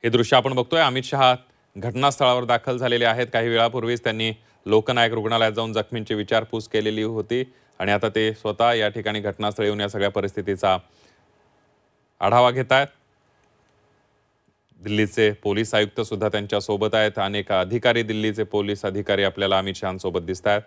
हे दृश्य आपण बघतोय. अमित शहा घटनास्थळावर दाखल झालेले आहेत. काही वेळापूर्वीच त्यांनी लोकनायक रुग्णालयात जाऊन जखमींची विचारपूस केलेली होती आणि आता ते स्वतः या ठिकाणी घटनास्थळी येऊन या सगळ्या परिस्थितीचा आढावा घेत आहेत. दिल्लीचे पोलीस आयुक्त सुद्धा त्यांच्या सोबत आहेत. अनेक अधिकारी, दिल्लीचे पोलीस अधिकारी आपल्याला अमित शहांसोबत दिसत आहेत.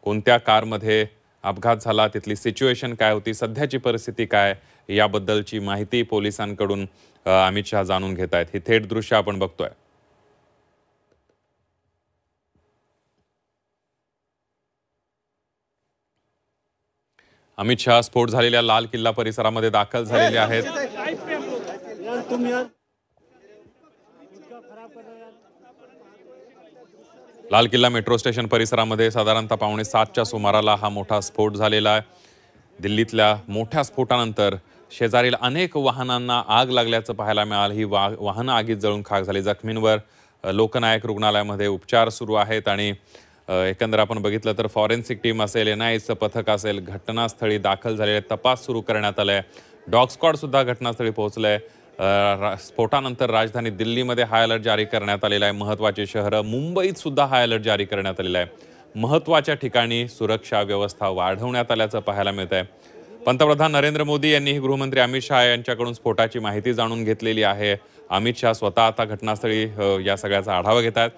कोणत्या कारमध्ये अपघात झाला, तिथली सिच्युएशन काय होती, सध्याची परिस्थिती काय, याबद्दलची माहिती पोलिसांकडून अमित शहा जाणून घेत आहेत. ही थेट दृश्य आपण बघतोय. अमित शहा स्फोट झालेल्या लाल किल्ला परिसरामध्ये दाखल झालेले आहेत. लाल किल्ला मेट्रो स्टेशन परिसरामध्ये साधारणतः 7:45च्या सुमाराला हा मोठा स्फोट झालेला आहे. दिल्लीतल्या मोठ्या स्फोटानंतर शेजारील अनेक वाहनांना आग लागल्याचं पाहायला मिळालं. ही वाहनं आगीत जळून खाक झाली. जखमींवर लोकनायक रुग्णालयामध्ये उपचार सुरू आहेत आणि एकंदर आपण बघितलं तर फॉरेन्सिक टीम असेल, NIAचं पथक असेल, घटनास्थळी दाखल झालेले, तपास सुरू करण्यात आलाय. डॉग स्क्वॉड सुद्धा घटनास्थळी पोहोचलंय. स्फोटानंतर राजधानी दिल्लीमध्ये हाय अलर्ट जारी करण्यात आलेला आहे. महत्त्वाचे शहरं मुंबईत सुद्धा हाय अलर्ट जारी करण्यात आलेला आहे. महत्त्वाच्या ठिकाणी सुरक्षा व्यवस्था वाढवण्यात आल्याचं पाहायला मिळत आहे. पंतप्रधान नरेंद्र मोदी यांनी गृहमंत्री अमित शहा यांच्याकडून स्फोटाची माहिती जाणून घेतलेली आहे. अमित शहा स्वतः आता घटनास्थळी या सगळ्याचा आढावा घेत आहेत.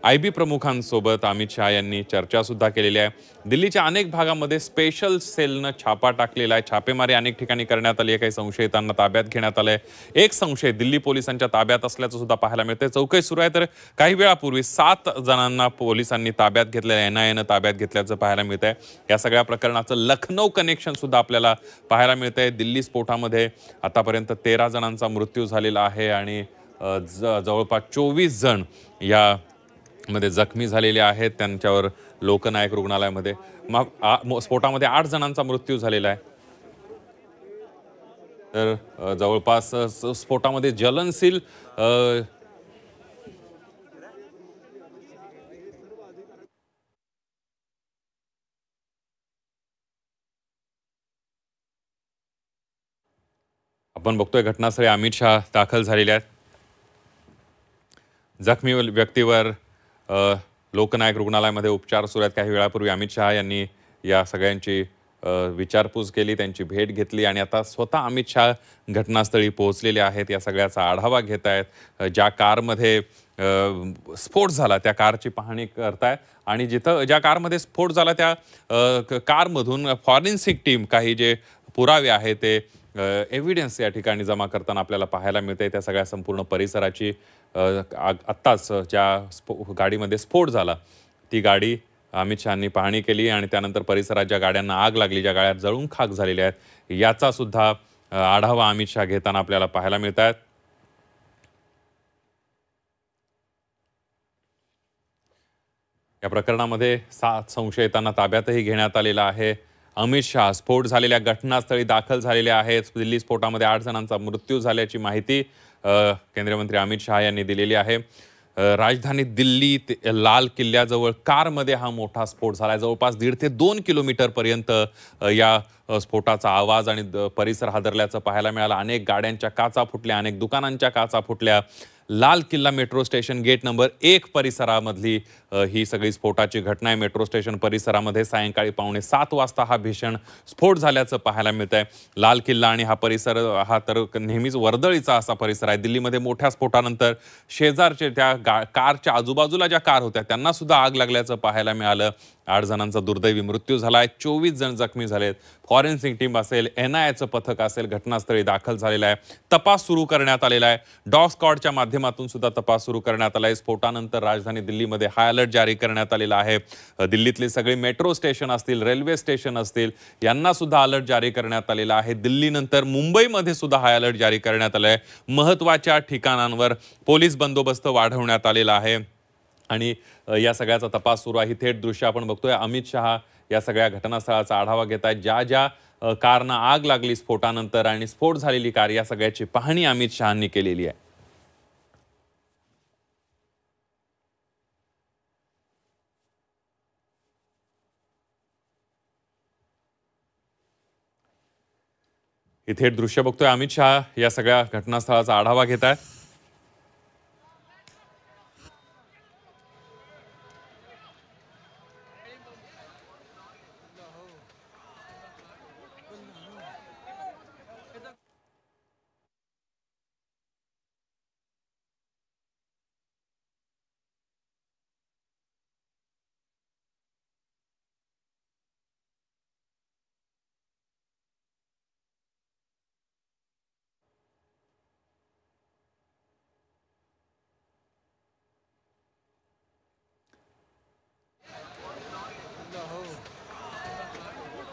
IB प्रमुखांसोबत अमित शहा यांनी चर्चा सुद्धा केलेली आहे. दिल्लीच्या अनेक भागामध्ये स्पेशल सेलनं छापा टाकलेला आहे. छापेमारी अनेक ठिकाणी करण्यात आली आहे. काही संशयितांना ताब्यात घेण्यात आलंय. एक संशय दिल्ली पोलिसांच्या ताब्यात असल्याचं सुद्धा पाहायला मिळतंय. चौकशी सुरू आहे. तर काही वेळापूर्वी 7 जणांना पोलिसांनी ताब्यात घेतलेलं, NIAनं ताब्यात घेतल्याचं पाहायला मिळतंय. या सगळ्या प्रकरणाचं लखनौ कनेक्शन सुद्धा आपल्याला पाहायला मिळतंय. दिल्ली स्फोटामध्ये आतापर्यंत 13 जणांचा मृत्यू झालेला आहे आणि जवळपास 24 जण या मध्ये जखमी झालेले आहेत. त्यांच्यावर लोकनायक रुग्णालयामध्ये स्फोटामध्ये 8 जणांचा मृत्यू झालेला आहे. तर जवळपास स्फोटामध्ये ज्वलनशील आपण बघतोय घटनास्थळी अमित शहा दाखल झालेले आहेत. जखमी व्यक्तीवर लोकनायक रुग्णालयामध्ये उपचार सुरू आहेत. काही वेळापूर्वी अमित शहा यांनी या सगळ्यांची विचारपूस केली, त्यांची भेट घेतली आणि आता स्वतः अमित शहा घटनास्थळी पोहोचलेले आहेत. या सगळ्याचा आढावा घेत आहेत. ज्या कारमध्ये स्फोट झाला त्या कारची पाहणी करतायत आणि ज्या कारमध्ये स्फोट झाला त्या कारमधून फॉरेन्सिक टीम काही जे पुरावे आहेत ते एव्हिडन्स या ठिकाणी जमा करताना आपल्याला पाहायला मिळते. त्या सगळ्या संपूर्ण परिसराची आत्ताच ज्या गाडीमध्ये स्फोट झाला ती गाडी अमित शहांनी पाहणी केली आणि त्यानंतर परिसरात ज्या गाड्यांना आग लागली, ज्या गाड्या जळून खाक झालेल्या आहेत, याचा सुद्धा आढावा अमित शहा घेताना आपल्याला पाहायला मिळत आहेत. या प्रकरणामध्ये 7 संशयितांना ताब्यातही घेण्यात आलेला आहे. अमित शहा स्फोट झालेल्या घटनास्थळी दाखल झालेले आहेत. दिल्ली स्फोटामध्ये 8 जणांचा मृत्यू झाल्याची माहिती केंद्रीय मंत्री अमित शहा यांनी दिलेली आहे. राजधानी दिल्लीत लाल किल्ल्याजवळ कारमध्ये हा मोठा स्फोट झाला. जवळपास 1.5 ते 2 किलोमीटरपर्यंत या स्फोटाचा आवाज आणि परिसर हादरल्याचं पाहायला मिळालं. अनेक गाड्यांच्या काचा फुटल्या, अनेक दुकानांच्या काचा फुटल्या. लाल किल्ला मेट्रो स्टेशन गेट नंबर 1 परिसरामधली ही सगळी स्फोटाची घटना आहे. मेट्रो स्टेशन परिसरामध्ये सायंकाळी 7:15 वाजता हा भीषण स्फोट झाल्याचं पाहायला मिळत आहे. लाल किल्ला आणि हा परिसर हा तर नेहमीच वर्दळीचा असा परिसर आहे. दिल्लीमध्ये मोठ्या स्फोटानंतर शेजारचे त्या कारच्या आजूबाजूला ज्या कार होत्या त्यांना सुद्धा आग लागल्याचं पाहायला मिळालं. 8 जणांचा दुर्दैवी मृत्यू झाला आहे. 24 जण जखमी झालेत. फॉरेन्सिक टीम असेल, NIAचं पथक असेल घटनास्थळी दाखल झालेला आहे. तपास सुरू करण्यात आलेला आहे. डॉग स्क्वॉडच्या माध्यमातून सुद्धा तपास सुरू करण्यात आला आहे. स्फोटानंतर राजधानी दिल्लीमध्ये हाय अलर्ट जारी करण्यात आलेला आहे. दिल्लीतले सगळे मेट्रो स्टेशन असतील, रेल्वे स्टेशन असतील, यांना सुद्धा अलर्ट जारी करण्यात आलेला आहे. दिल्लीनंतर मुंबईमध्ये सुद्धा हाय अलर्ट जारी करण्यात आला आहे. महत्त्वाच्या ठिकाणांवर पोलीस बंदोबस्त वाढवण्यात आलेला आहे आणि या सगळ्याचा तपास सुरू आहे. थेट दृश्य आपण बघतोय. अमित शहा या सगळ्या घटनास्थळाचा आढावा घेत आहेत. ज्या कारना आग लागली स्फोटानंतर आणि स्फोट झालेली कार, या सगळ्याची पाहणी अमित शहांनी केलेली आहे. इथे दृश्य बघतोय. अमित शहा या सगळ्या घटनास्थळाचा आढावा घेत आहेत.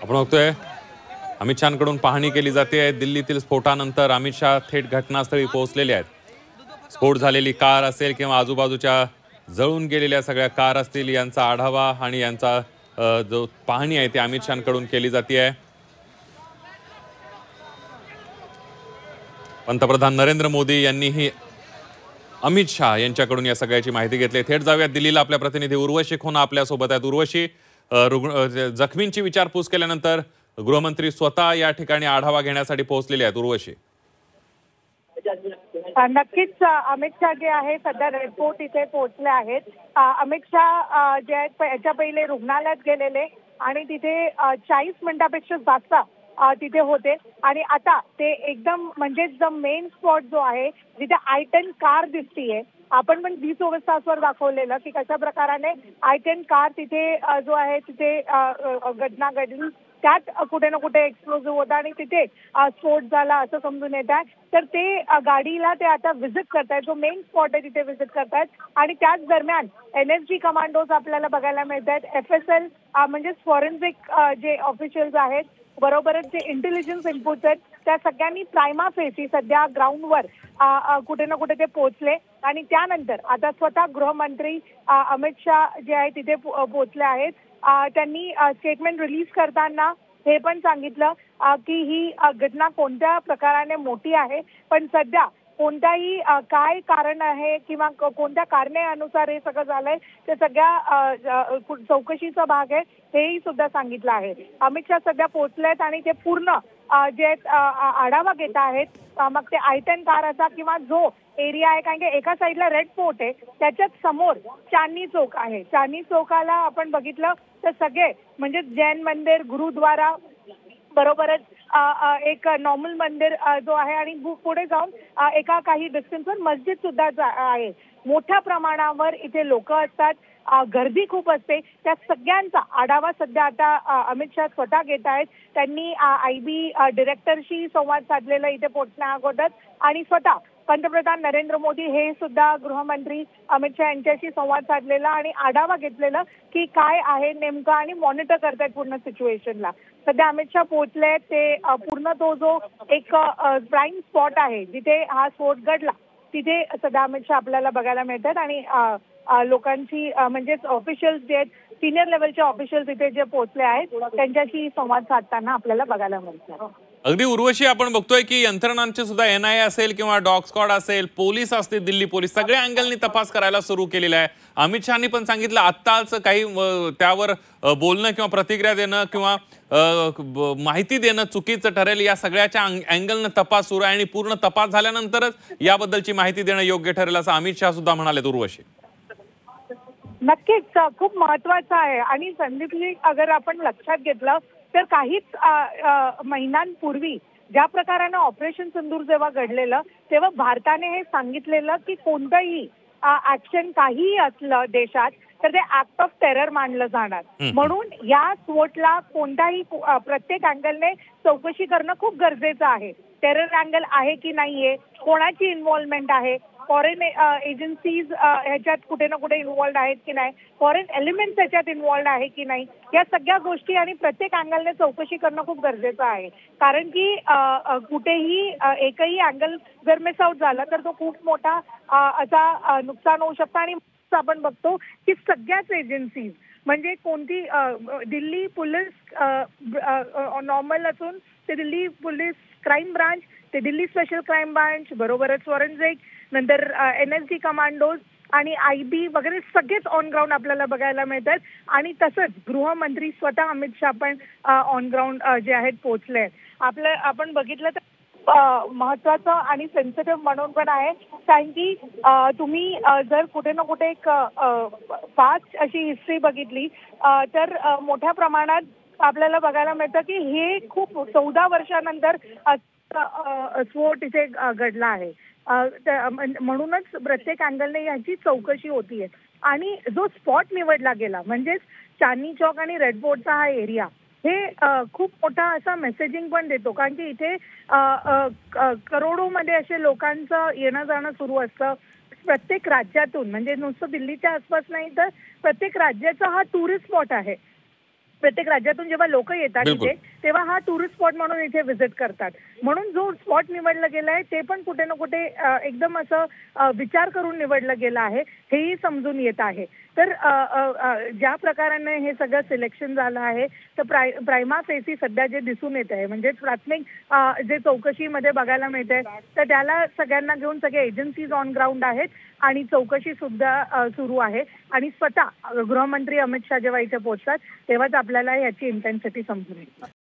आपण बघतोय अमित शहाकडून पाहणी केली जाते. दिल्लीतील स्फोटानंतर अमित शहा थेट घटनास्थळी पोहोचलेले आहेत. स्फोट झालेली कार असेल किंवा आजूबाजूच्या जळून गेलेल्या सगळ्या कार असतील यांचा आढावा आणि यांचा जो पाहणी आहे ती अमित शहाकडून केली जाते. पंतप्रधान नरेंद्र मोदी यांनीही अमित शहा यांच्याकडून या सगळ्याची माहिती घेतली. थेट जाऊयात दिल्लीला. आपल्या प्रतिनिधी उर्वशी खोना आपल्यासोबत आहेत. उर्वशी, जखमींची विचारपूस केल्यानंतर गृहमंत्री स्वतः या ठिकाणी आढावा घेण्यासाठी पोहोचलेले आहेत. उर्वशी, नक्कीच अमित शहा जे आहे सध्या रेड फोर्ट इथे पोहोचले आहेत. अमित शहा जे आहेत याच्या पहिले रुग्णालयात गेलेले आणि तिथे 40 मिनिटापेक्षा जास्त तिथे होते आणि आता ते एकदम म्हणजे जो मेन स्पॉट जो आहे जिथे I-10 कार दिसतीये, आपण पण 24 तासवर दाखवलेलं की कशा प्रकाराने I-10 कार तिथे जो आहे तिथे घटना घडली. त्यात कुठे ना कुठे एक्सप्लोजिव्ह होता आणि तिथे स्फोट झाला असं समजून येत आहे. तर ते गाडीला ते आता व्हिजिट करतायत, जो मेन स्पॉट आहे तिथे व्हिजिट करतायत आणि त्याच दरम्यान NSG कमांडोज आपल्याला बघायला मिळत आहेत. FSL म्हणजे फॉरेन्सिक जे ऑफिशियल्स आहेत, बरोबरच जे इंटेलिजन्स इनपुट्स आहेत, त्या सगळ्यांनी प्रायमा फेसी सध्या ग्राउंडवर कुठे ना कुठे ते पोहोचले आणि त्यानंतर आता स्वतः गृहमंत्री अमित शहा जे आहे तिथे पोहोचले आहेत. त्यांनी स्टेटमेंट रिलीज करताना हे पण सांगितलं की ही घटना कोणत्या प्रकाराने मोठी आहे, पण सध्या कोणताही काय कारण आहे किंवा कोणत्या कारणानुसार हे सगळं झालंय ते सगळ्या चौकशीचा भाग आहे हेही सुद्धा सांगितलं आहे. अमित शहा सध्या पोहोचलेत आणि ते पूर्ण जे आढावा घेत आहेत. मग ते I-10 कार असा किंवा जो एरिया आहे, कारण की एका साईडला रेड फोर्ट आहे, त्याच्याच समोर चांदनी चौक आहे. चांदनी चौकाला आपण बघितलं तर सगळे म्हणजे जैन मंदिर, गुरुद्वारा, बरोबरच एक नॉर्मल मंदिर जो आहे आणि पुढे जाऊन एका काही डिस्टन्सवर मस्जिद सुद्धा आहे. मोठ्या प्रमाणावर इथे लोक असतात, गर्दी खूप असते. त्या सगळ्यांचा आढावा सध्या आता अमित शहा स्वतः घेत आहेत. त्यांनी IB डिरेक्टरशी संवाद साधलेला इथे पोहोचण्या अगोदर आणि स्वतः पंतप्रधान नरेंद्र मोदी हे सुद्धा गृहमंत्री अमित शहा यांच्याशी संवाद साधलेला आणि आढावा घेतलेला की काय आहे नेमकं आणि मॉनिटर करतायत पूर्ण सिच्युएशनला. सध्या अमित शहा पोहोचले ते पूर्ण तो जो एक प्राईम स्पॉट आहे जिथे हा स्फोट घडला तिथे सध्या अमित शहा आपल्याला बघायला मिळतात आणि लोकांची म्हणजेच ऑफिशियल्स जे आहेत, सिनियर लेवलचे ऑफिशियल्स इथे जे पोहोचले आहेत त्यांच्याशी संवाद साधताना आपल्याला बघायला मिळतात. अगदी उर्वशी, आपण बघतोय की यंत्रणांचे सुद्धा NIA असेल किंवा डॉग स्क्वॉड असेल, पोलीस असतील, दिल्ली पोलीस, सगळ्या अँगलनी तपास करायला सुरू केलेला आहे. अमित शहानी पण सांगितलं आत्ताच काही त्यावर बोलणं किंवा प्रतिक्रिया देणं किंवा माहिती देणं चुकीचं ठरेल. या सगळ्याच्या अँगलनं तपास सुरू आहे आणि पूर्ण तपास झाल्यानंतरच याबद्दलची माहिती देणं योग्य ठरेल असं अमित शहा सुद्धा म्हणाले. उर्वशी, नक्कीच खूप महत्वाचं आहे आणि संदीपजी अगर आपण लक्षात घेतलं तर काहीच महिन्यांपूर्वी ज्या प्रकारानं ऑपरेशन सिंदूर जेव्हा घडलेलं तेव्हा भारताने हे सांगितलेलं की कोणतंही ऍक्शन काहीही असलं देशात तर ते ऍक्ट ऑफ टेरर मानलं जाणार. म्हणून या स्फोटला कोणताही प्रत्येक अँगलने चौकशी करणं खूप गरजेचं आहे. टेरर अँगल आहे की नाहीये, कोणाची इन्व्हॉल्वमेंट आहे, फॉरेन एजन्सीज ह्याच्यात कुठे ना कुठे इन्व्हॉल्ड आहेत की नाही, फॉरेन एलिमेंट्स ह्याच्यात इन्व्हॉल्ड आहे की नाही, या सगळ्या गोष्टी आणि प्रत्येक अँगलने चौकशी करणं खूप गरजेचं आहे. कारण की कुठेही एकही अँगल जर मिस आउट झाला तर तो खूप मोठा असा नुकसान होऊ शकतं. आणि आपण बघतो की सगळ्याच एजन्सीज म्हणजे कोणती दिल्ली पोलीस नॉर्मल असून ते दिल्ली पोलीस क्राईम ब्रांच, ते दिल्ली स्पेशल क्राईम ब्रांच, बरोबरच फॉरेन्सिक, नंतर NSG कमांडोज आणि IB वगैरे सगळेच ऑन ग्राउंड आपल्याला बघायला मिळतात. आणि तसंच गृहमंत्री स्वतः अमित शहा पण ऑन ग्राउंड जे आहेत पोहोचले आहेत. आपण बघितलं तर महत्वाचं आणि सेन्सिटिव्ह म्हणून पण आहे, कारण की तुम्ही जर कुठे ना कुठे एक फास्ट अशी हिस्ट्री बघितली तर मोठ्या प्रमाणात आपल्याला बघायला मिळतं की हे खूप 14 वर्षानंतर स्फोट इथे घडला आहे. म्हणूनच प्रत्येक अँगलने याची चौकशी होतीये. आणि जो स्पॉट निवडला गेला म्हणजेच चांदनी चौक आणि रेड फोर्टचा हा एरिया हे खूप मोठा असा मेसेजिंग पण देतो, कारण की इथे करोडोमध्ये असे लोकांचं येणं जाणं सुरू असतं. प्रत्येक राज्यातून म्हणजे नुसतं दिल्लीच्या आसपास नाही तर प्रत्येक राज्याचा हा टुरिस्ट स्पॉट आहे. प्रत्येक राज्यातून जेव्हा लोक येतात बिलकुल. इथे तेव्हा हा टुरिस्ट स्पॉट म्हणून इथे व्हिजिट करतात. म्हणून जो स्पॉट निवडला गेलाय ते पण कुठे ना कुठे एकदम असं विचार करून निवडलं गेलं आहे हेही समजून येत आहे. तर ज्या प्रकाराने हे सगळं सिलेक्शन झालं आहे तर प्रायमा फेसी सध्या जे दिसून येत आहे म्हणजे प्राथमिक जे चौकशीमध्ये बघायला मिळते तर त्याला सगळ्यांना घेऊन सगळे एजन्सीज ऑन ग्राउंड आहेत आणि चौकशी सुद्धा सुरू आहे आणि स्वतः गृहमंत्री अमित शहा जेव्हा इथे पोहोचतात तेव्हाच आपल्याला याची इंटेन्सिटी समजून येईल.